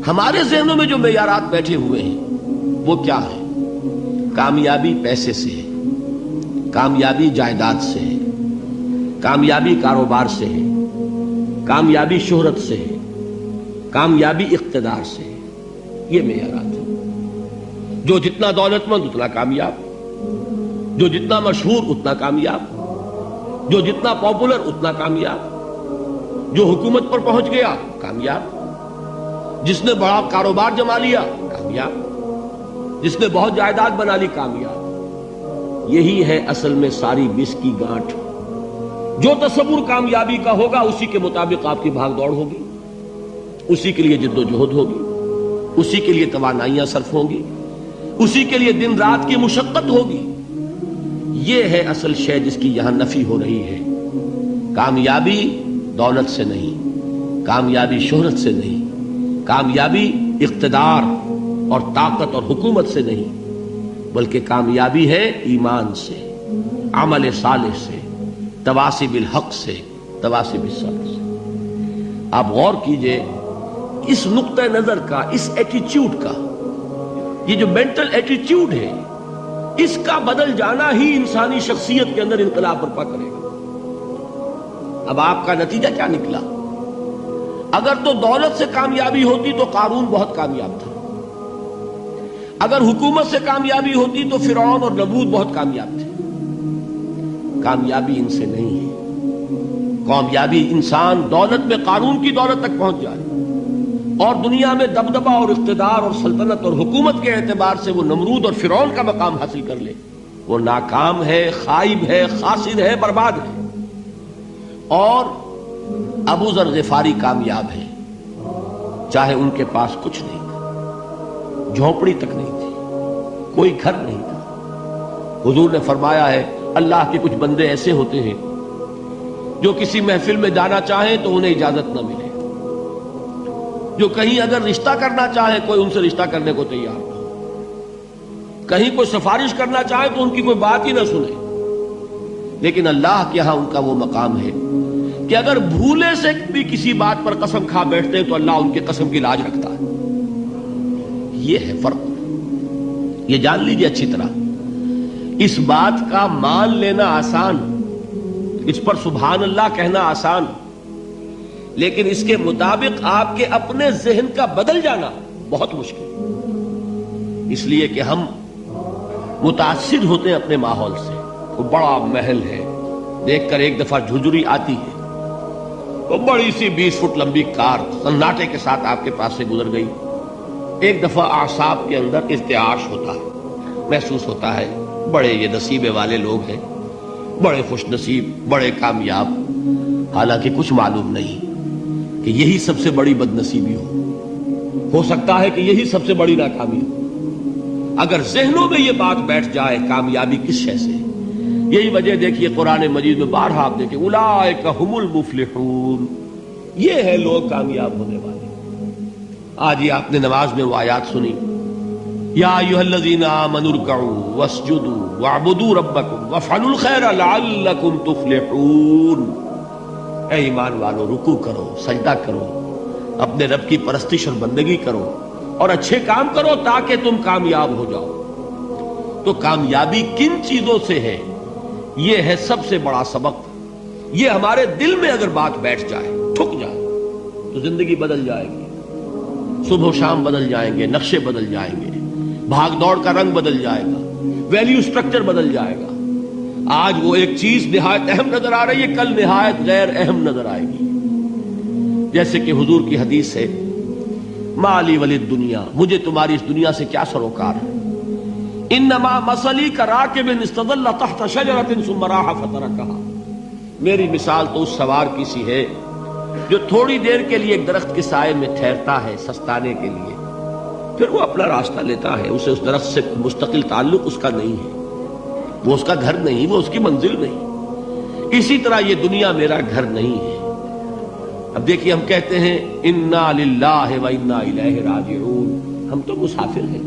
ہمارے ذہنوں میں جو معیارات بیٹھے ہوئے ہیں وہ کیا ہے؟ کامیابی پیسے سے ہے، کامیابی جائیداد سے ہے، کامیابی کاروبار سے ہے، کامیابی شہرت سے ہے، کامیابی اقتدار سے ہے. یہ معیارات ہیں. جو جتنا دولت مند اتنا کامیاب، جو جتنا مشہور اتنا کامیاب، جو جتنا پاپولر اتنا کامیاب، جو حکومت پر پہنچ گیا کامیاب، جس نے بڑا کاروبار جما لیا کامیاب، جس نے بہت جائیداد بنا لی کامیاب. یہی ہے اصل میں ساری بس کی گانٹھ. جو تصور کامیابی کا ہوگا اسی کے مطابق آپ کی بھاگ دوڑ ہوگی، اسی کے لیے جد و جہد ہوگی، اسی کے لیے توانائیاں صرف ہوں گی، اسی کے لیے دن رات کی مشقت ہوگی. یہ ہے اصل شے جس کی یہاں نفی ہو رہی ہے. کامیابی دولت سے نہیں، کامیابی شہرت سے نہیں، کامیابی اقتدار اور طاقت اور حکومت سے نہیں، بلکہ کامیابی ہے ایمان سے، عمل صالح سے، تواصی بالحق سے، تواصی بالصبر سے. آپ غور کیجئے اس نقطہ نظر کا، اس ایٹیچیوڈ کا، یہ جو مینٹل ایٹیچیوڈ ہے، اس کا بدل جانا ہی انسانی شخصیت کے اندر انقلاب برپا کرے گا. اب آپ کا نتیجہ کیا نکلا؟ اگر تو دولت سے کامیابی ہوتی تو قارون بہت کامیاب تھا، اگر حکومت سے کامیابی ہوتی تو فرعون اور نمرود بہت کامیاب تھے. کامیابی ان سے نہیں ہے. کامیابی انسان دولت میں قارون کی دولت تک پہنچ جائے اور دنیا میں دبدبہ اور اقتدار اور سلطنت اور حکومت کے اعتبار سے وہ نمرود اور فرعون کا مقام حاصل کر لے، وہ ناکام ہے، خائب ہے، خاسر ہے، برباد ہے. اور ابو ذر غفاری کامیاب ہے، چاہے ان کے پاس کچھ نہیں تھا، جھونپڑی تک نہیں تھی، کوئی گھر نہیں تھا. حضور نے فرمایا ہے اللہ کے کچھ بندے ایسے ہوتے ہیں جو کسی محفل میں جانا چاہیں تو انہیں اجازت نہ ملے، جو کہیں اگر رشتہ کرنا چاہے کوئی ان سے رشتہ کرنے کو تیار نہ، کہیں کوئی سفارش کرنا چاہے تو ان کی کوئی بات ہی نہ سنے. لیکن اللہ کے ہاں ان کا وہ مقام ہے کہ اگر بھولے سے بھی کسی بات پر قسم کھا بیٹھتے ہیں تو اللہ ان کے قسم کی لاج رکھتا ہے. یہ ہے فرق. یہ جان لیجیے اچھی طرح. اس بات کا مان لینا آسان، اس پر سبحان اللہ کہنا آسان، لیکن اس کے مطابق آپ کے اپنے ذہن کا بدل جانا بہت مشکل. اس لیے کہ ہم متاثر ہوتے ہیں اپنے ماحول سے. وہ بڑا محل ہے، دیکھ کر ایک دفعہ جھجری آتی ہے، وہ بڑی سی 20 فٹ لمبی کار سناٹے کے ساتھ آپ کے پاس سے گزر گئی. ایک دفعہ اعصاب کے اندر ارتعاش ہوتا ہے، محسوس ہوتا ہے بڑے یہ نصیبے والے لوگ ہیں، بڑے خوش نصیب، بڑے کامیاب. حالانکہ کچھ معلوم نہیں کہ یہی سب سے بڑی بد نصیبی ہو سکتا ہے کہ یہی سب سے بڑی ناکامی ہو. اگر ذہنوں میں یہ بات بیٹھ جائے کامیابی کس شے سے. یہی وجہ دیکھیے قرآن مجید میں بارہا آپ دیکھیں اولئک ھم المفلحون، یہ ہے لوگ کامیاب ہونے والے. آج یہ آپ نے نماز میں وہ آیات سنی، یا ایھا الذین آمنوا ارکعوا واسجدوا واعبدوا ربکم وافعلوا الخیر لعلکم تفلحون. اے ایمان والو، رکوع کرو، سجدہ کرو، اپنے رب کی پرستش اور بندگی کرو اور اچھے کام کرو تاکہ تم کامیاب ہو جاؤ. تو کامیابی کن چیزوں سے ہے؟ یہ ہے سب سے بڑا سبق. یہ ہمارے دل میں اگر بات بیٹھ جائے، ٹھک جائے، تو زندگی بدل جائے گی. صبح و شام بدل جائیں گے، نقشے بدل جائیں گے، بھاگ دوڑ کا رنگ بدل جائے گا، ویلیو سٹرکچر بدل جائے گا. آج وہ ایک چیز نہایت اہم نظر آ رہی ہے، کل نہایت غیر اہم نظر آئے گی. جیسے کہ حضور کی حدیث ہے مالی ولد دنیا، مجھے تمہاری اس دنیا سے کیا سروکار ہے. انما مثلی کراکب استظل تحت شجرۃ ثم راح فترکها، میری مثال تو اس سوار کی سی ہے جو تھوڑی دیر کے لیے ایک درخت کے سائے میں ٹھہرتا ہے سستانے کے لیے، پھر وہ اپنا راستہ لیتا ہے. اسے اس درخت سے مستقل تعلق اس کا نہیں ہے، وہ اس کا گھر نہیں، وہ اس کی منزل نہیں. اسی طرح یہ دنیا میرا گھر نہیں ہے. اب دیکھیے ہم کہتے ہیں انا للہ و انا الیہ راجعون، ہم تو مسافر ہیں،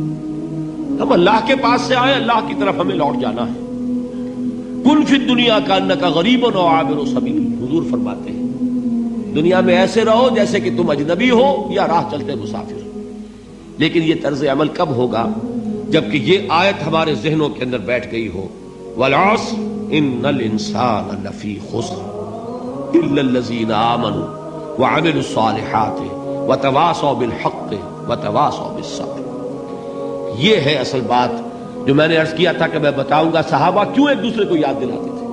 ہم اللہ کے پاس سے آئے، اللہ کی طرف ہمیں لوٹ جانا ہے. کن فی الدنیا کانک غریب و عابر سبیل، حضور فرماتے ہیں دنیا میں ایسے رہو جیسے کہ تم اجنبی ہو یا راہ چلتے مسافر. لیکن یہ طرز عمل کب ہوگا؟ جبکہ یہ آیت ہمارے ذہنوں کے اندر بیٹھ گئی ہو، والعصر ان الانسان لفی خسر الا الذین آمنوا وعملوا الصالحات وتواصوا بالحق وتواصوا بالصبر۔ یہ ہے اصل بات جو میں نے عرض کیا تھا کہ میں بتاؤں گا صحابہ کیوں ایک دوسرے کو یاد دلاتے تھے۔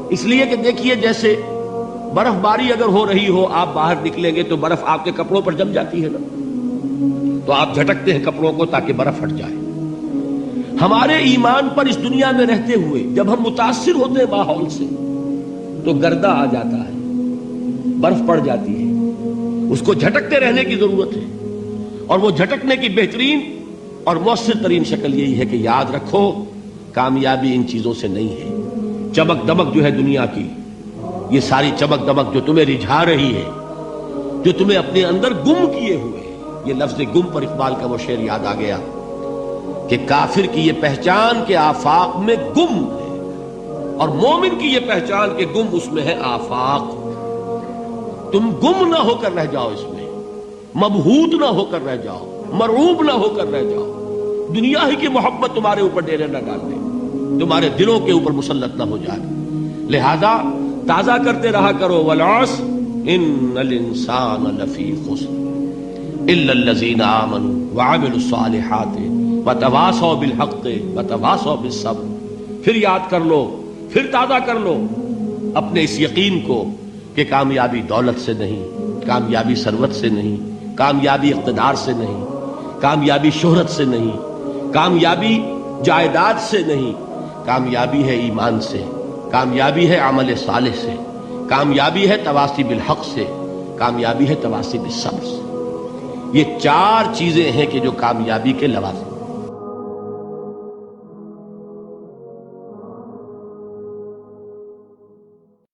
اس لیے کہ دیکھیے جیسے برف باری اگر ہو رہی ہو، آپ باہر نکلیں گے تو برف آپ کے کپڑوں پر جم جاتی ہے نا، تو آپ جھٹکتے ہیں کپڑوں کو تاکہ برف ہٹ جائے۔ ہمارے ایمان پر اس دنیا میں رہتے ہوئے جب ہم متاثر ہوتے ہیں ماحول سے تو گردہ آ جاتا ہے، برف پڑ جاتی ہے، اس کو جھٹکتے رہنے کی ضرورت ہے۔ اور وہ جھٹکنے کی بہترین اور مؤثر ترین شکل یہی ہے کہ یاد رکھو کامیابی ان چیزوں سے نہیں ہے۔ چمک دمک جو ہے دنیا کی، یہ ساری چمک دمک جو تمہیں رجھا رہی ہے، جو تمہیں اپنے اندر گم کیے ہوئے، یہ لفظ گم پر اقبال کا وہ شعر یاد آ گیا کہ کافر کی یہ پہچان کے آفاق میں گم ہے، اور مومن کی یہ پہچان کے گم اس میں ہے آفاق۔ تم گم نہ ہو کر رہ جاؤ اس میں، مبہوت نہ ہو کر رہ جاؤ، مرعوب نہ ہو کر رہ جاؤ، دنیا ہی کی محبت تمہارے اوپر ڈیرے نہ ڈال دے، تمہارے دلوں کے اوپر مسلط نہ ہو جائے۔ لہذا تازہ کرتے رہا کرو، والعصر ان الانسان لفی خسر الا الذین آمنوا وعملوا الصالحات وتواصوا بالحق وتواصوا بالصبر۔ پھر یاد کر لو، پھر تازہ کر لو اپنے اس یقین کو کہ کامیابی دولت سے نہیں، کامیابی ثروت سے نہیں، کامیابی اقتدار سے نہیں، کامیابی شہرت سے نہیں، کامیابی جائیداد سے نہیں، کامیابی ہے ایمان سے، کامیابی ہے عمل صالح سے، کامیابی ہے تواصی بالحق سے، کامیابی ہے تواصی بالصبر سے۔ یہ چار چیزیں ہیں کہ جو کامیابی کے لوازم